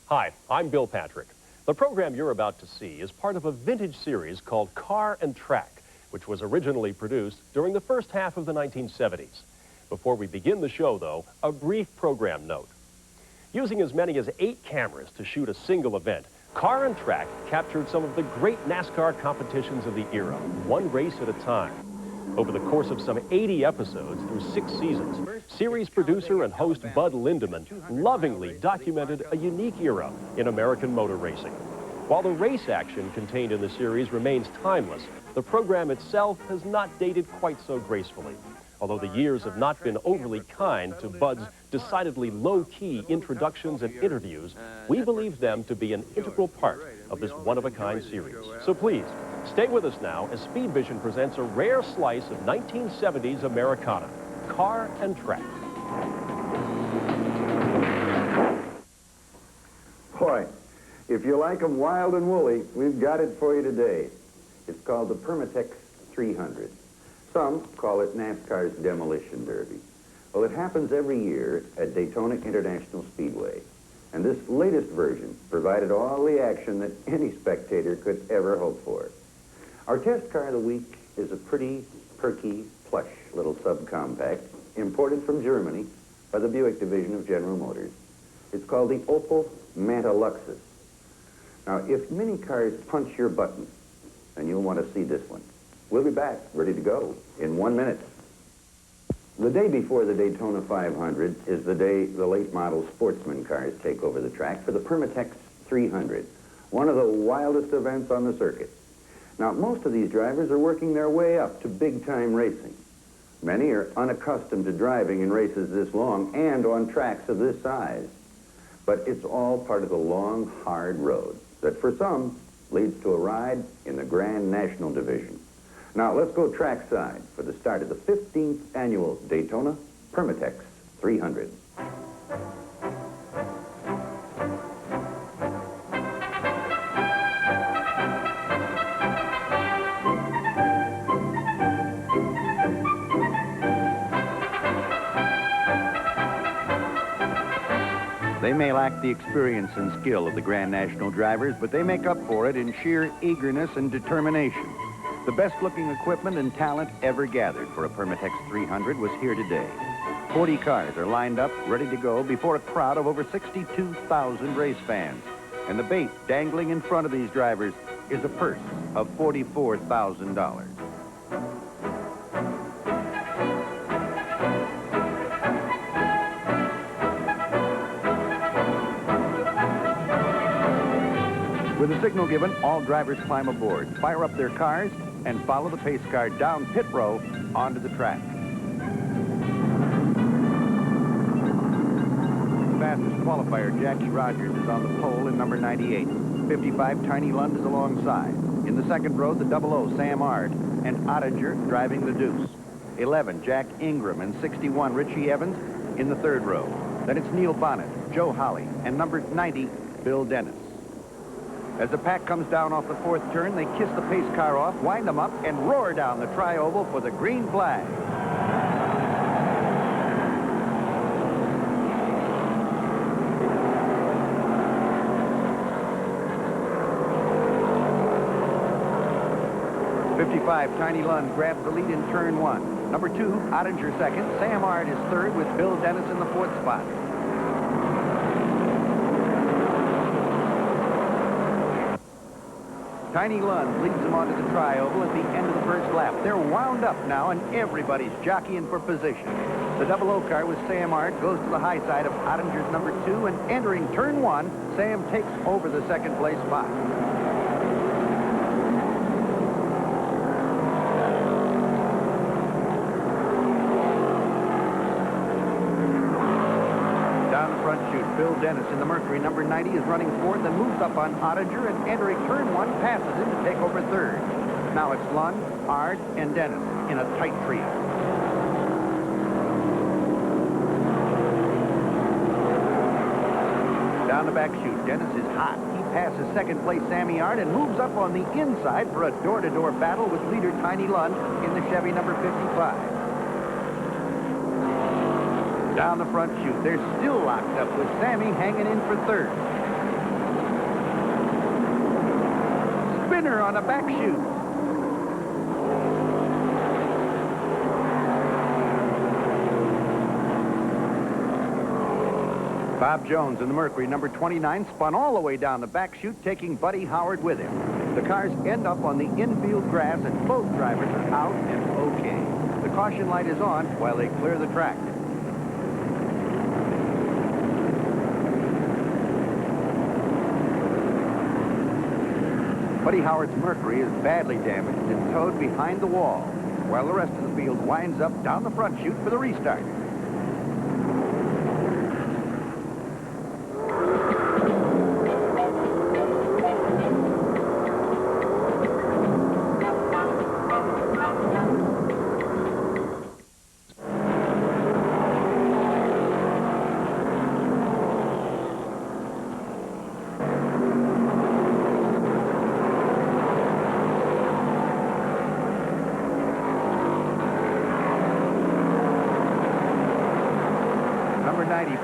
Hi, I'm Bill Patrick. The program you're about to see is part of a vintage series called Car and Track, which was originally produced during the first half of the 1970s. Before we begin the show, though, a brief program note. Using as many as 8 cameras to shoot a single event, Car and Track captured some of the great NASCAR competitions of the era, one race at a time. Over the course of some 80 episodes through 6 seasons, series producer and host Bud Lindemann lovingly documented a unique era in American motor racing. While the race action contained in the series remains timeless, the program itself has not dated quite so gracefully. Although the years have not been overly kind to Bud's decidedly low-key introductions and interviews, we believe them to be an integral part of this one-of-a-kind series. So please, stay with us now as Speed Vision presents a rare slice of 1970s Americana, Car and Track. Boy, if you like them wild and woolly, we've got it for you today. It's called the Permatex 300. Some call it NASCAR's Demolition Derby. Well, it happens every year at Daytona International Speedway. And this latest version provided all the action that any spectator could ever hope for. Our test car of the week is a pretty, perky, plush little subcompact imported from Germany by the Buick division of General Motors. It's called the Opel Manta Luxus. Now, if mini cars punch your button, then you'll want to see this one. We'll be back, ready to go, in 1 minute. The day before the Daytona 500 is the day the late model Sportsman cars take over the track for the Permatex 300, one of the wildest events on the circuit. Now, most of these drivers are working their way up to big-time racing. Many are unaccustomed to driving in races this long and on tracks of this size. But it's all part of the long, hard road that, for some, leads to a ride in the Grand National Division. Now, let's go trackside for the start of the 15th annual Daytona Permatex 300. They may lack the experience and skill of the Grand National drivers, but they make up for it in sheer eagerness and determination. The best-looking equipment and talent ever gathered for a Permatex 300 was here today. 40 cars are lined up, ready to go, before a crowd of over 62,000 race fans. And the bait dangling in front of these drivers is a purse of $44,000. With a signal given, all drivers climb aboard, fire up their cars, and follow the pace car down pit row onto the track. The fastest qualifier, Jackie Rogers, is on the pole in number 98. 55, Tiny Lund, is alongside. In the second row, the 00, Sam Ard, and Ottinger driving the deuce. 11, Jack Ingram, and 61, Richie Evans in the third row. Then it's Neil Bonnet, Joe Holly, and number 90, Bill Dennis. As the pack comes down off the fourth turn, they kiss the pace car off, wind them up, and roar down the tri-oval for the green flag. .55, Tiny Lund grabs the lead in turn 1. Number 2, Ottinger second. Sam Ard is third with Bill Dennis in the fourth spot. Tiny Lund leads them onto the tri-oval at the end of the first lap. They're wound up now, and everybody's jockeying for position. The 00 car with Sam Ard goes to the high side of Ottinger's number 2, and entering turn 1, Sam takes over the second place spot. Bill Dennis in the Mercury, number 90, is running fourth and moves up on Ottinger, and entering turn 1, passes him to take over third. Now it's Lund, Ard, and Dennis in a tight trio. Down the back chute, Dennis is hot. He passes second place Sammy Ard and moves up on the inside for a door-to-door battle with leader Tiny Lund in the Chevy number 55. Down the front chute, they're still locked up with Sammy hanging in for third. spinner on a back chute. Bob Jones in the Mercury, number 29, spun all the way down the back chute, taking Buddy Howard with him. The cars end up on the infield grass, and both drivers are out and okay. The caution light is on while they clear the track. Buddy Howard's Mercury is badly damaged and towed behind the wall, while the rest of the field winds up down the front chute for the restart.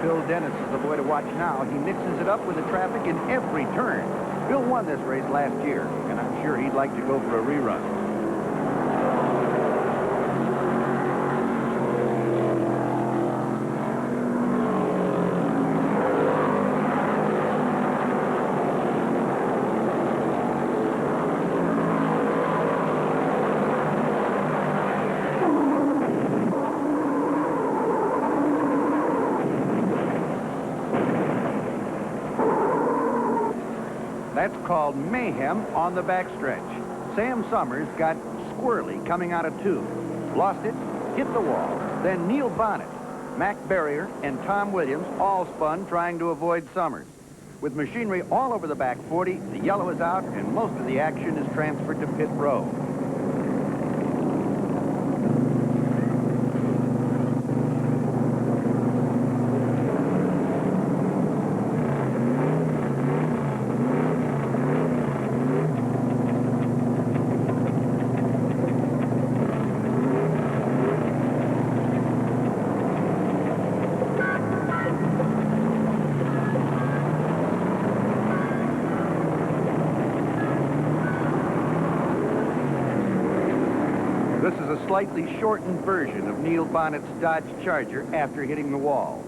Bill Dennis is the boy to watch now. He mixes it up with the traffic in every turn. Bill won this race last year, and I'm sure he'd like to go for a rerun. That's called mayhem on the backstretch. Sam Summers got squirrely coming out of 2. Lost it, hit the wall. Then Neil Bonnet, Mac Barrier, and Tom Williams all spun trying to avoid Summers. With machinery all over the back 40, the yellow is out, and most of the action is transferred to pit row. This is a slightly shortened version of Neil Bonnet's Dodge Charger after hitting the wall.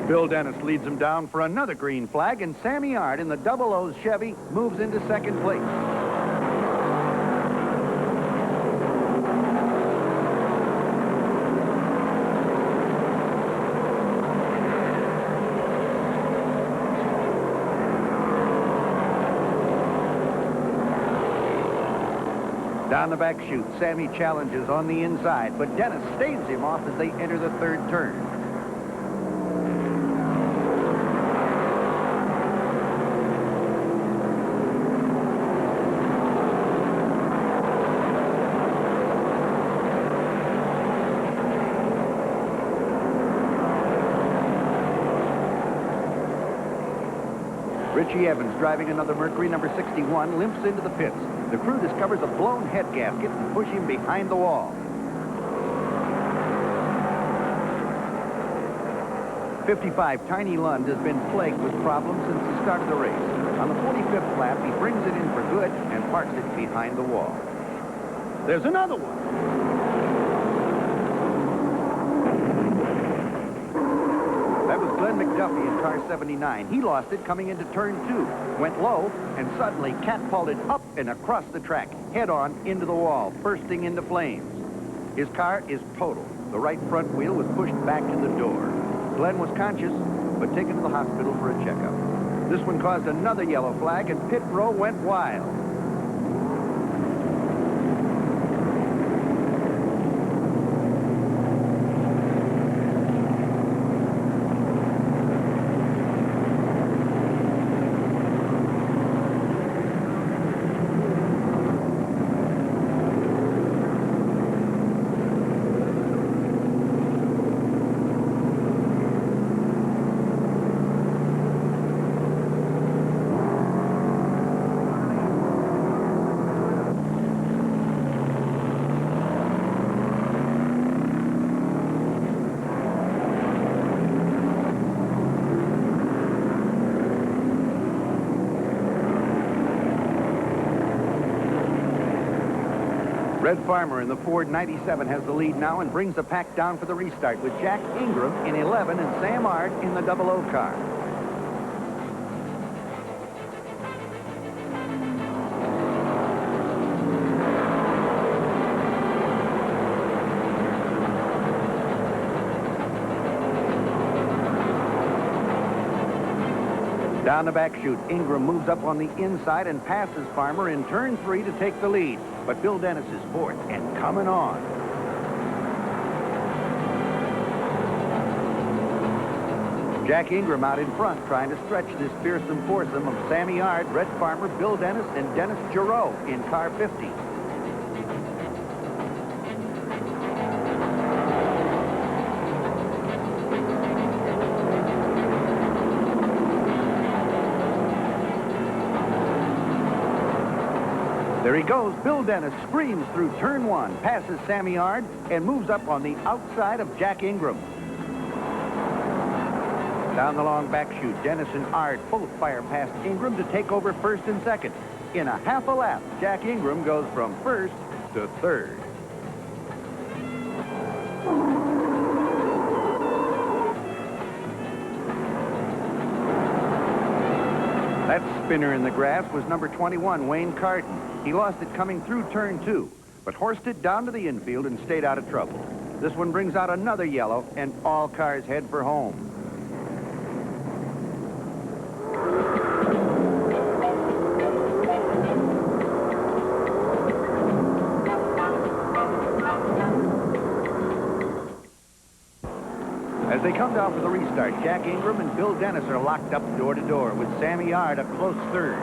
Bill Dennis leads him down for another green flag, and Sammy Ard in the 00's Chevy moves into second place. Down the back chute, Sammy challenges on the inside, but Dennis staves him off as they enter the third turn. Richie Evans, driving another Mercury, number 61, limps into the pits. The crew discovers a blown head gasket and push him behind the wall. 55, Tiny Lund, has been plagued with problems since the start of the race. On the 45th lap, he brings it in for good and parks it behind the wall. There's another one. That was Glenn McDuffie in car 79. He lost it coming into turn 2, went low, and suddenly catapulted up and across the track, head-on into the wall, bursting into flames. His car is total. The right front wheel was pushed back to the door. Glenn was conscious, but taken to the hospital for a checkup. This one caused another yellow flag, and pit row went wild. Red Farmer in the Ford 97 has the lead now and brings the pack down for the restart with Jack Ingram in 11 and Sam Ard in the 00 car. Down the back chute, Ingram moves up on the inside and passes Farmer in turn 3 to take the lead. But Bill Dennis is fourth and coming on. Jack Ingram out in front trying to stretch this fearsome foursome of Sammy Ard, Red Farmer, Bill Dennis, and Dennis Giroux in car 50. There he goes. Bill Dennis screams through turn 1, passes Sammy Ard, and moves up on the outside of Jack Ingram. Down the long back chute, Dennis and Ard both fire past Ingram to take over first and second. In a half a lap, Jack Ingram goes from first to third. That spinner in the grass was number 21, Wayne Carton. He lost it coming through turn 2, but horsed it down to the infield and stayed out of trouble. This one brings out another yellow, and all cars head for home. As they come down for the restart, Jack Ingram and Bill Dennis are locked up door to door with Sammy Ard a close third.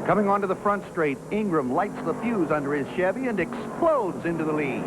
Coming onto the front straight, Ingram lights the fuse under his Chevy and explodes into the lead.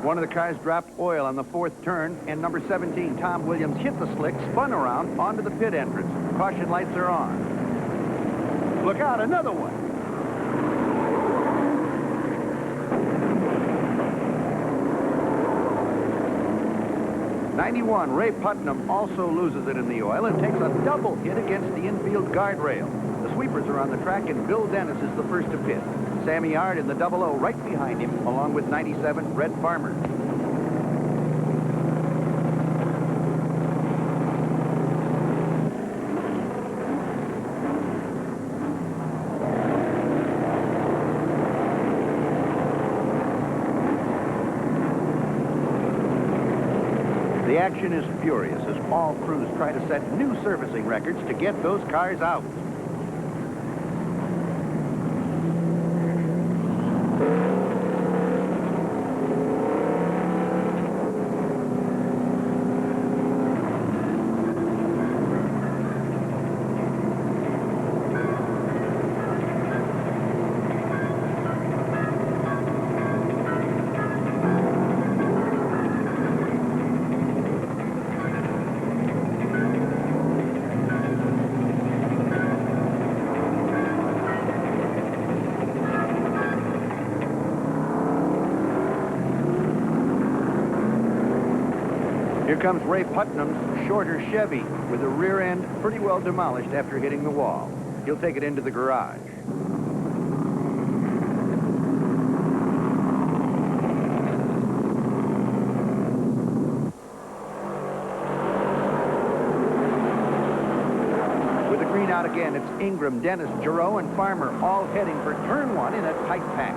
One of the cars dropped oil on the 4th turn, and number 17, Tom Williams, hit the slick, spun around onto the pit entrance. Caution lights are on. Look out, another one. '91, Ray Putnam also loses it in the oil and takes a double hit against the infield guardrail. The sweepers are on the track, and Bill Dennis is the first to pit. Sammy Ard in the 00 right behind him, along with 97, Red Farmer. The action is furious as all crews try to set new servicing records to get those cars out. Here comes Ray Putnam's shorter Chevy with the rear end pretty well demolished after hitting the wall. He'll take it into the garage. With the green out again, it's Ingram, Dennis, Giroux, and Farmer all heading for turn 1 in a tight pack.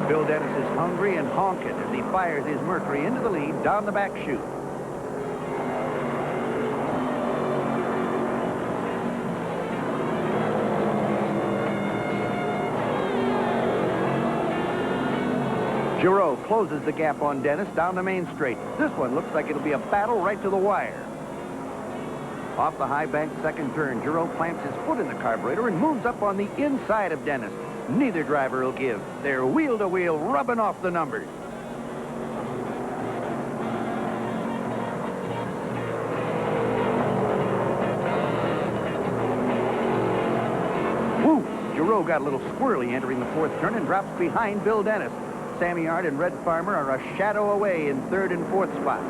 Bill Dennis is hungry and honking as he fires his Mercury into the lead down the back chute. Giroux closes the gap on Dennis down the main straight. This one looks like it'll be a battle right to the wire. Off the high bank second turn, Giroux plants his foot in the carburetor and moves up on the inside of Dennis. Neither driver will give. They're wheel to wheel, rubbing off the numbers. Woo! Giroux got a little squirrely entering the fourth turn and drops behind Bill Dennis. Sammy Ard and Red Farmer are a shadow away in third and fourth spots.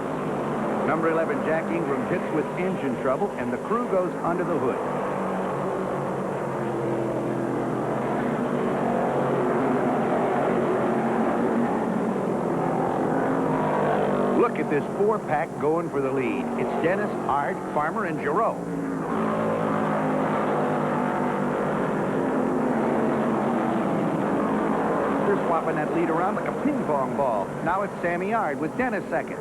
Number 11, Jack Ingram, hits with engine trouble, and the crew goes under the hood. Look at this four-pack going for the lead. It's Dennis, Ard, Farmer, and Giroux. They're swapping that lead around like a ping-pong ball. Now it's Sammy Ard with Dennis second.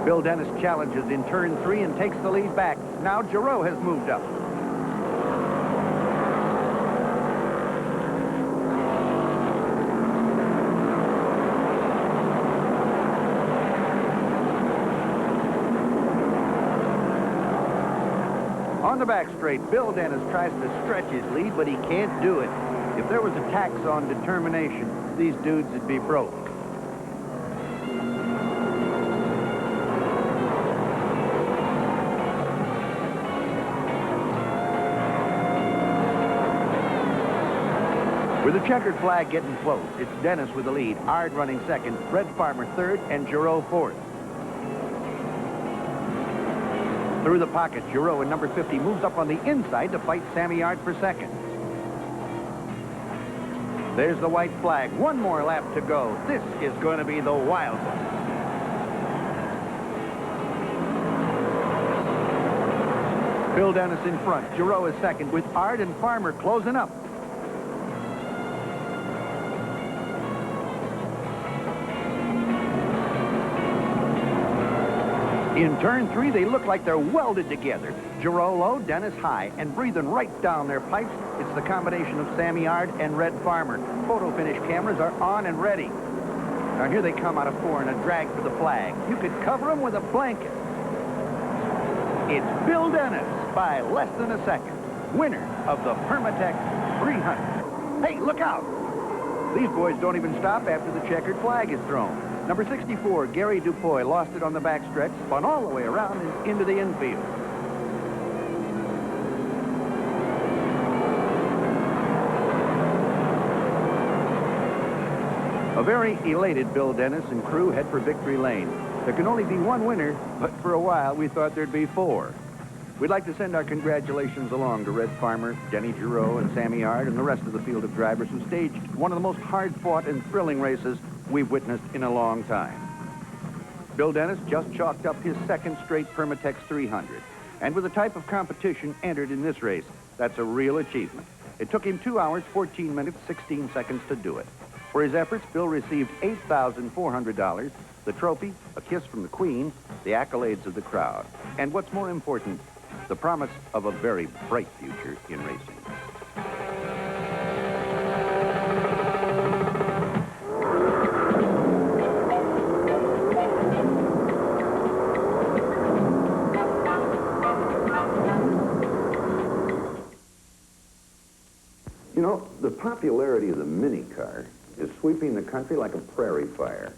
Bill Dennis challenges in turn 3 and takes the lead back. Now Giroux has moved up. On the back straight, Bill Dennis tries to stretch his lead, but he can't do it. If there was a tax on determination, these dudes would be broke. With the checkered flag getting close, it's Dennis with the lead, Ard running second, Red Farmer third, and Giroux fourth. Through the pocket, Giroux in number 50 moves up on the inside to fight Sammy Ard for second. There's the white flag. One more lap to go. This is going to be the wild one. Bill Dennis in front. Giroux is second with Ard and Farmer closing up. In turn 3, they look like they're welded together. Giroux low, Dennis high, and breathing right down their pipes, it's the combination of Sammy Ard and Red Farmer. Photo finish cameras are on and ready. Now here they come out of 4 in a drag for the flag. You could cover them with a blanket. It's Bill Dennis by less than a second, winner of the Permatex 300. Hey, look out! These boys don't even stop after the checkered flag is thrown. Number 64, Gary Dupuy, lost it on the backstretch, spun all the way around and into the infield. A very elated Bill Dennis and crew head for victory lane. There can only be one winner, but for a while we thought there'd be 4. We'd like to send our congratulations along to Red Farmer, Denny Giroux, and Sammy Ard, and the rest of the field of drivers who staged one of the most hard-fought and thrilling races we've witnessed in a long time. Bill Dennis just chalked up his second straight Permatex 300. And with the type of competition entered in this race, that's a real achievement. It took him 2 hours, 14 minutes, 16 seconds to do it. For his efforts, Bill received $8,400, the trophy, a kiss from the Queen, the accolades of the crowd, and what's more important, the promise of a very bright future in racing. You know, the popularity of the mini car is sweeping the country like a prairie fire.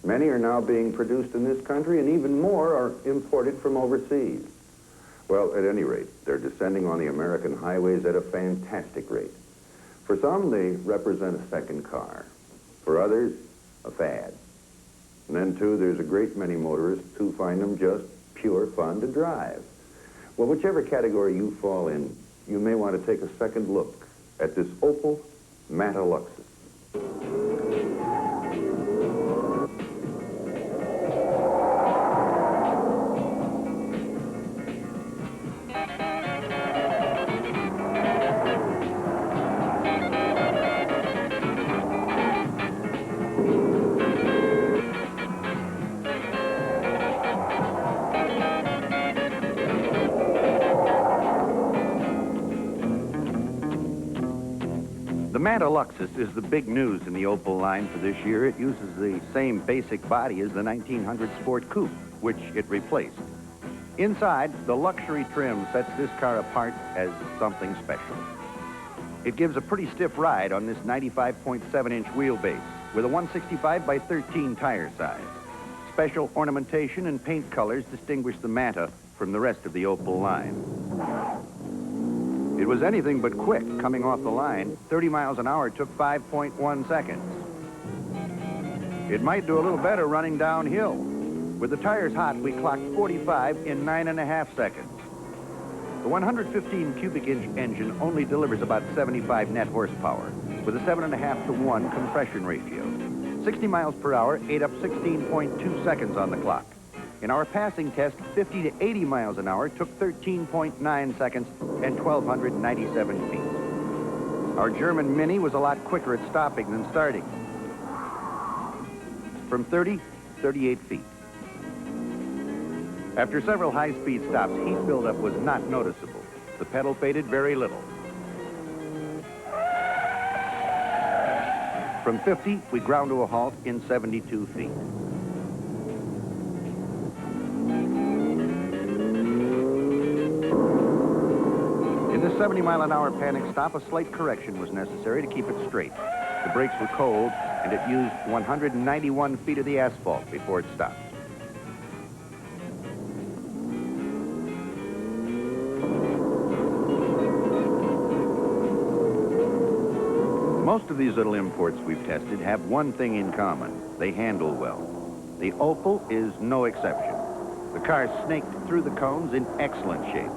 Many are now being produced in this country, and even more are imported from overseas. Well, at any rate, they're descending on the American highways at a fantastic rate. For some, they represent a second car. For others, a fad. And then, too, there's a great many motorists who find them just pure fun to drive. Well, whichever category you fall in, you may want to take a second look at this Opel Mataluxus. The Manta Luxus is the big news in the Opel line for this year. It uses the same basic body as the 1900 Sport Coupe, which it replaced. Inside, the luxury trim sets this car apart as something special. It gives a pretty stiff ride on this 95.7-inch wheelbase with a 165 by 13 tire size. Special ornamentation and paint colors distinguish the Manta from the rest of the Opel line. It was anything but quick coming off the line. 30 miles an hour took 5.1 seconds. It might do a little better running downhill. With the tires hot, we clocked 45 in 9.5 seconds. The 115 cubic inch engine only delivers about 75 net horsepower with a 7.5 to 1 compression ratio. 60 miles per hour ate up 16.2 seconds on the clock. In our passing test, 50 to 80 miles an hour took 13.9 seconds and 1,297 feet. Our German Mini was a lot quicker at stopping than starting. From 30, 38 feet. After several high-speed stops, heat buildup was not noticeable. The pedal faded very little. From 50, we ground to a halt in 72 feet. In this 70-mile-an-hour panic stop, a slight correction was necessary to keep it straight. The brakes were cold, and it used 191 feet of the asphalt before it stopped. Most of these little imports we've tested have one thing in common. They handle well. The Opel is no exception. The car snaked through the cones in excellent shape.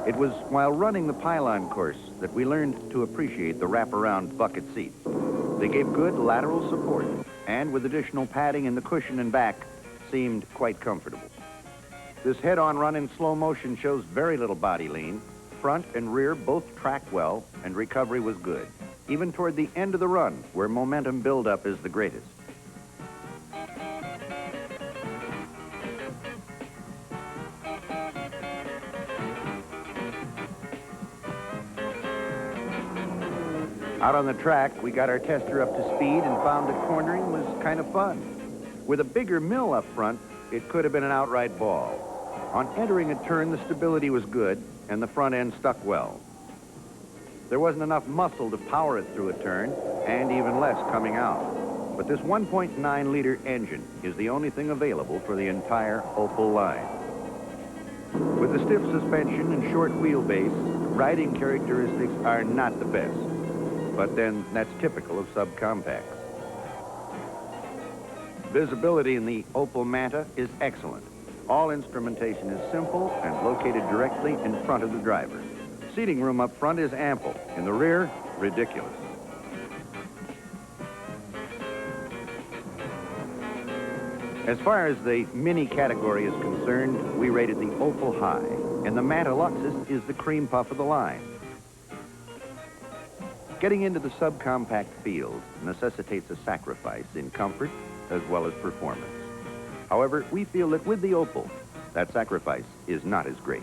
It was while running the pylon course that we learned to appreciate the wraparound bucket seats. They gave good lateral support, and with additional padding in the cushion and back, seemed quite comfortable. This head-on run in slow motion shows very little body lean. Front and rear both track well, and recovery was good, even toward the end of the run, where momentum buildup is the greatest. Out on the track, we got our tester up to speed and found that cornering was kind of fun. With a bigger mill up front, it could have been an outright ball. On entering a turn, the stability was good, and the front end stuck well. There wasn't enough muscle to power it through a turn, and even less coming out. But this 1.9-liter engine is the only thing available for the entire Opel line. With the stiff suspension and short wheelbase, riding characteristics are not the best. But then that's typical of subcompacts. Visibility in the Opel Manta is excellent. All instrumentation is simple and located directly in front of the driver. Seating room up front is ample. In the rear, ridiculous. As far as the Mini category is concerned, we rated the Opel high, and the Manta Luxus is the cream puff of the line. Getting into the subcompact field necessitates a sacrifice in comfort as well as performance. However, we feel that with the Opel, that sacrifice is not as great.